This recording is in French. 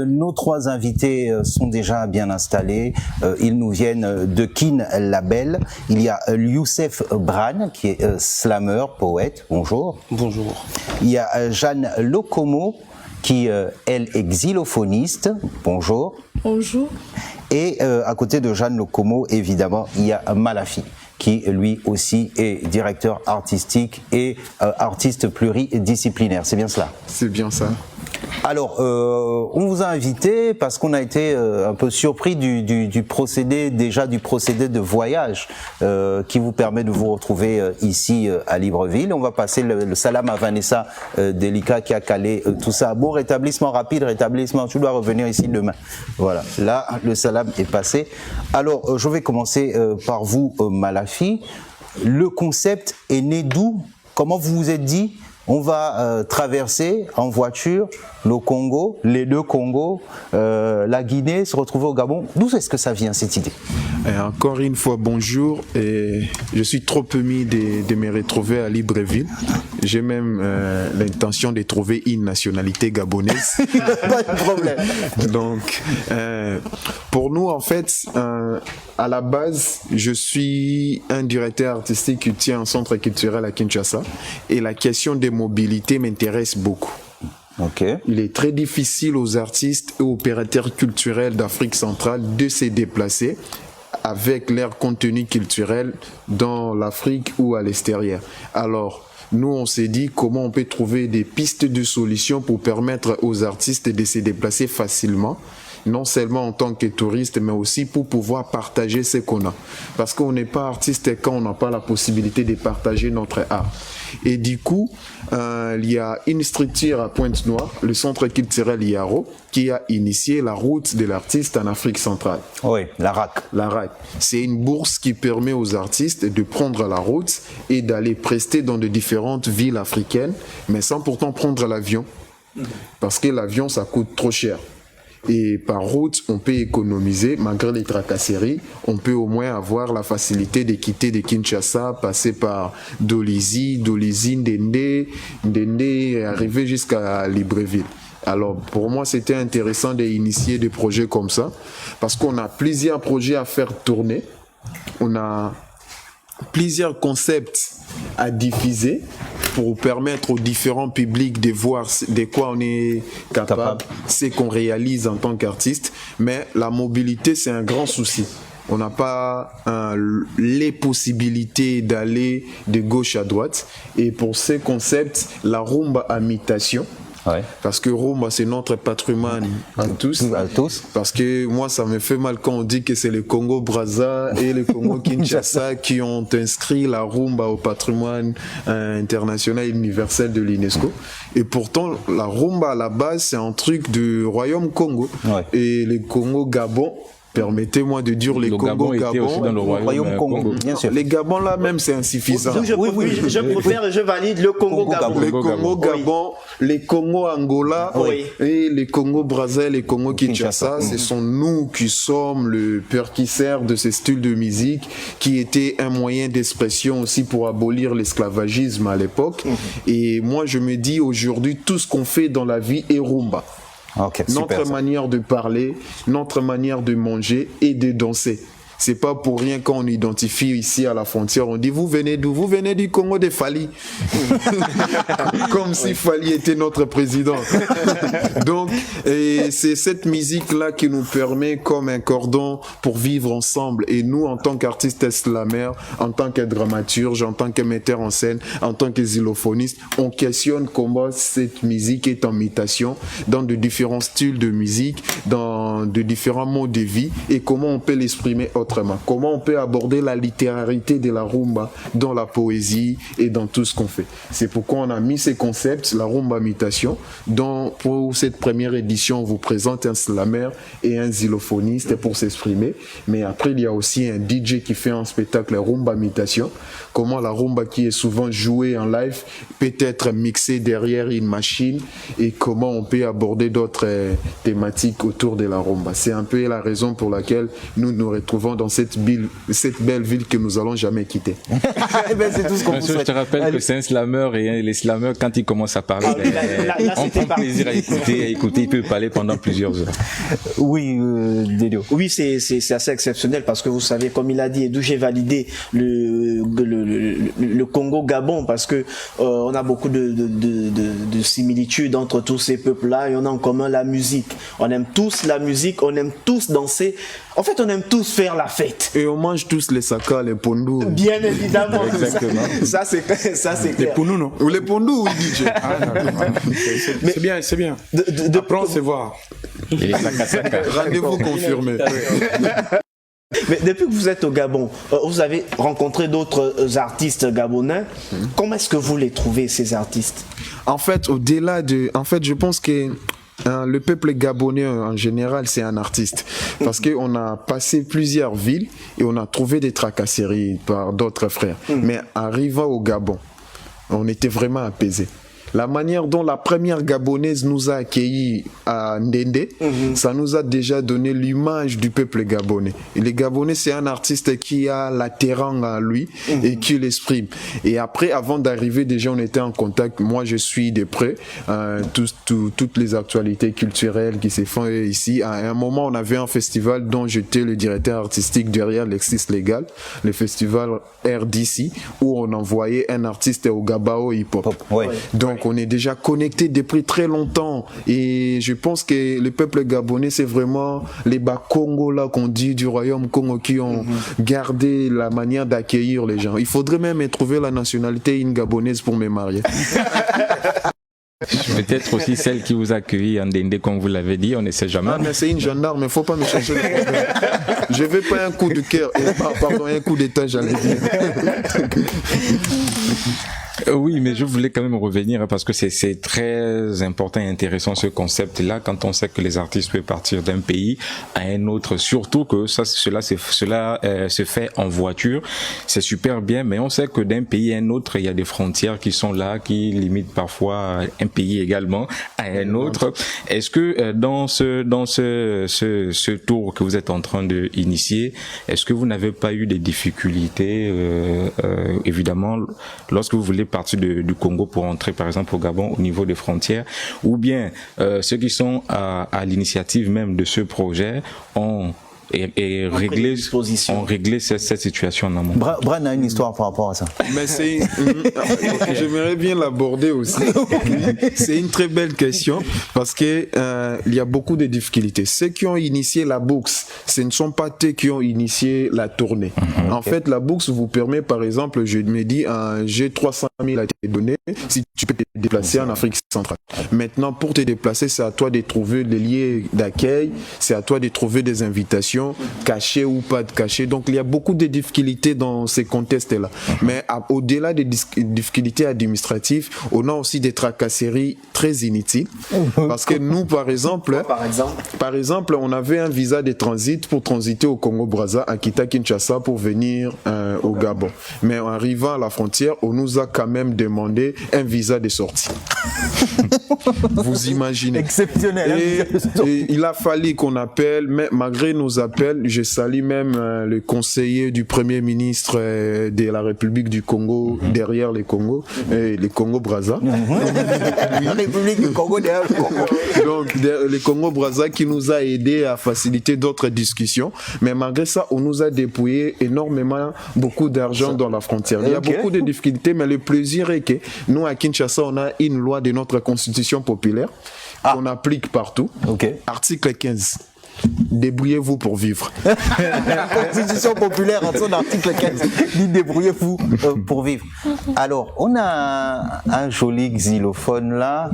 nos trois invités sont déjà bien installés. Ils nous viennent de Kin Label. Il y a Youssef Bran, qui est slammer, poète. Bonjour. Bonjour. Il y a Jeanne Locomo, qui, elle, est xylophoniste. Bonjour. Bonjour. Et à côté de Jeanne Locomo, évidemment, il y a Malafi, qui lui aussi est directeur artistique et artiste pluridisciplinaire. C'est bien cela? C'est bien ça. Alors, on vous a invité parce qu'on a été un peu surpris du procédé de voyage qui vous permet de vous retrouver ici à Libreville. On va passer le salam à Vanessa Delika qui a calé tout ça. Bon rétablissement, rapide rétablissement, tu dois revenir ici demain. Voilà, là le salam est passé. Alors, je vais commencer par vous, Malafi. Le concept est né d'où? Comment vous vous êtes dit on va traverser en voiture le Congo, les deux Congos, la Guinée, se retrouver au Gabon? D'où est-ce que ça vient cette idée? Encore une fois, bonjour. Je suis trop ému de me retrouver à Libreville. J'ai même l'intention de trouver une nationalité gabonaise. Pas de problème. Donc, pour nous, en fait, à la base, je suis un directeur artistique qui tient un centre culturel à Kinshasa. Et la question des mobilités m'intéresse beaucoup. Okay. Il est très difficile aux artistes et opérateurs culturels d'Afrique centrale de se déplacer avec leur contenu culturel dans l'Afrique ou à l'extérieur. Alors, nous, on s'est dit comment on peut trouver des pistes de solutions pour permettre aux artistes de se déplacer facilement, non seulement en tant que touristes, mais aussi pour pouvoir partager ce qu'on a. Parce qu'on n'est pas artiste quand on n'a pas la possibilité de partager notre art. Et du coup, il y a une structure à Pointe-Noire, le Centre culturel Yaro, qui a initié la route de l'artiste en Afrique centrale. Oui, la RAC. La RAC. C'est une bourse qui permet aux artistes de prendre la route et d'aller prester dans de différentes villes africaines, mais sans pourtant prendre l'avion. Parce que l'avion, ça coûte trop cher. Et par route, on peut économiser, malgré les tracasseries, on peut au moins avoir la facilité de quitter de Kinshasa, passer par Dolisie, Ndende, et arriver jusqu'à Libreville. Alors, pour moi, c'était intéressant d'initier des projets comme ça, parce qu'on a plusieurs projets à faire tourner, on a plusieurs concepts à diffuser pour permettre aux différents publics de voir de quoi on est capable, ce qu'on réalise en tant qu'artiste. Mais la mobilité, c'est un grand souci. On n'a pas les possibilités d'aller de gauche à droite. Et pour ces concepts, la rumba à mutation, ouais. Parce que rumba, c'est notre patrimoine à tous. Parce que moi, ça me fait mal quand on dit que c'est le Congo-Brazza et le Congo-Kinshasa qui ont inscrit la rumba au patrimoine international et universel de l'UNESCO. Et pourtant, la rumba, à la base, c'est un truc du Royaume Congo. Ouais. Et le Congo-Gabon, permettez-moi de dire les Congo-Gabon, dans le Royaume Congo, bien sûr. Les Gabons là même c'est insuffisant. Je préfère et je valide le Congo-Gabon. Le Congo-Gabon, les Congo-Angola et les Congo-Brazza, les Congo-Kinshasa, ce sont nous qui sommes le perquisseur de ce style de musique qui était un moyen d'expression aussi pour abolir l'esclavagisme à l'époque. Et moi je me dis aujourd'hui tout ce qu'on fait dans la vie est rumba. Okay, notre manière de parler, notre manière de manger et de danser. C'est pas pour rien quand on identifie ici à la frontière, on dit vous venez d'où? Vous venez du Congo de Fali. Comme si Fali était notre président. Donc, c'est cette musique-là qui nous permet comme un cordon pour vivre ensemble. Et nous, en tant qu'artistes slammer, en tant que dramaturge, en tant que metteur en scène, en tant que xylophoniste, on questionne comment cette musique est en mutation dans de différents styles de musique, dans de différents modes de vie et comment on peut l'exprimer autrement. Comment on peut aborder la littérarité de la rumba dans la poésie et dans tout ce qu'on fait. C'est pourquoi on a mis ces concepts, la rumba mutation, dont pour cette première édition, on vous présente un slammer et un xylophoniste pour s'exprimer. Mais après, il y a aussi un DJ qui fait un spectacle rumba mutation. Comment la rumba qui est souvent jouée en live peut être mixée derrière une machine et comment on peut aborder d'autres thématiques autour de la rumba. C'est un peu la raison pour laquelle nous nous retrouvons dans cette belle ville que nous allons jamais quitter. C'est tout ce qu'on vous Je souhaite. te rappelle que c'est un slameur et les slameurs, quand ils commencent à parler, on prend plaisir à écouter. Il peut parler pendant plusieurs heures. Oui, Dédio. Oui, c'est assez exceptionnel parce que vous savez, comme il a dit, d'où j'ai validé le Congo-Gabon parce que on a beaucoup de similitudes entre tous ces peuples-là et on a en commun la musique. On aime tous la musique, on aime tous danser. En fait, on aime tous faire la fête. Et on mange tous les saka, les pondous. Bien évidemment. Exactement. Ça, c'est Les clair. pounous, non? Ou les pondous, oui, DJ. C'est bien, c'est bien. Après, on se voit. Et les saka-saka. Rendez-vous confirmé. Mais depuis que vous êtes au Gabon, vous avez rencontré d'autres artistes gabonais. Comment est-ce que vous les trouvez, ces artistes? En fait, je pense que le peuple gabonais en général, c'est un artiste. Parce qu'on a passé plusieurs villes et on a trouvé des tracasseries par d'autres frères. Mais arrivant au Gabon, on était vraiment apaisés. La manière dont la première gabonaise nous a accueillis à Ndende, ça nous a déjà donné l'image du peuple gabonais. Et le Gabonais, c'est un artiste qui a la terrain en lui et qui l'exprime. Et après, avant d'arriver, déjà, on était en contact. Moi, je suis de près toutes les actualités culturelles qui se font ici. À un moment, on avait un festival dont j'étais le directeur artistique derrière Lexis Légal, le festival RDC, où on envoyait un artiste au Gabao hip-hop. Ouais. Donc, on est déjà connecté depuis très longtemps et je pense que le peuple gabonais, c'est vraiment les Bas-Congo là qu'on dit du royaume Congo qui ont gardé la manière d'accueillir les gens. Il faudrait même trouver la nationalité une gabonaise pour me marier. Peut-être aussi celle qui vous a accueilli en Ndende, comme vous l'avez dit, on ne sait jamais. Ah, mais c'est une gendarme, il faut pas me chercher le problème. Je veux pas un coup de cœur, pardon, un coup d'état, j'allais dire. Oui, mais je voulais quand même revenir parce que c'est très important et intéressant ce concept-là quand on sait que les artistes peuvent partir d'un pays à un autre, surtout que cela se fait en voiture. C'est super bien, mais on sait que d'un pays à un autre, il y a des frontières qui sont là, qui limitent parfois un pays également à un autre. Est-ce que dans ce tour que vous êtes en train de initier, est-ce que vous n'avez pas eu des difficultés, évidemment, lorsque vous voulez partir du Congo pour entrer par exemple au Gabon au niveau des frontières, ou bien ceux qui sont à l'initiative même de ce projet ont réglé cette situation en amont. Bran a une histoire par rapport à ça. Mais j'aimerais bien l'aborder aussi. C'est une très belle question parce que il y a beaucoup de difficultés. Ceux qui ont initié la bourse, ce ne sont pas eux qui ont initié la tournée. En fait, la bourse vous permet, par exemple, je me dis, j'ai 300 000 à te donner si tu peux te déplacer en Afrique centrale. Maintenant, pour te déplacer, c'est à toi de trouver des lieux d'accueil, c'est à toi de trouver des invitations, cachées ou pas de cachées. Donc, il y a beaucoup de difficultés dans ces contextes-là. Mais au-delà des difficultés administratives, on a aussi des tracasseries très inutiles. Parce que nous, par exemple, on avait un visa de transit pour transiter au Congo-Brazza, à Kita-Kinshasa pour venir au Gabon. Mais en arrivant à la frontière, on nous a quand même demandé un visa de sortie. Vous imaginez. Exceptionnel. Et il a fallu qu'on appelle, mais malgré nos appels, je salue même le conseiller du Premier ministre de la République du Congo derrière le Congo, le Congo-Brazza. La République du Congo derrière le Congo. Donc, le Congo-Brazza qui nous a aidé à faciliter d'autres discussions. Mais malgré ça, on nous a dépouillé énormément, beaucoup d'argent dans la frontière. Il y a beaucoup de difficultés, mais le plaisir est que nous, à Kinshasa, on a une loi de notre constitution populaire qu'on applique partout. Article 15. Débrouillez-vous pour vivre. La Constitution populaire en son article 15 dit débrouillez-vous pour vivre. Alors, on a un joli xylophone là.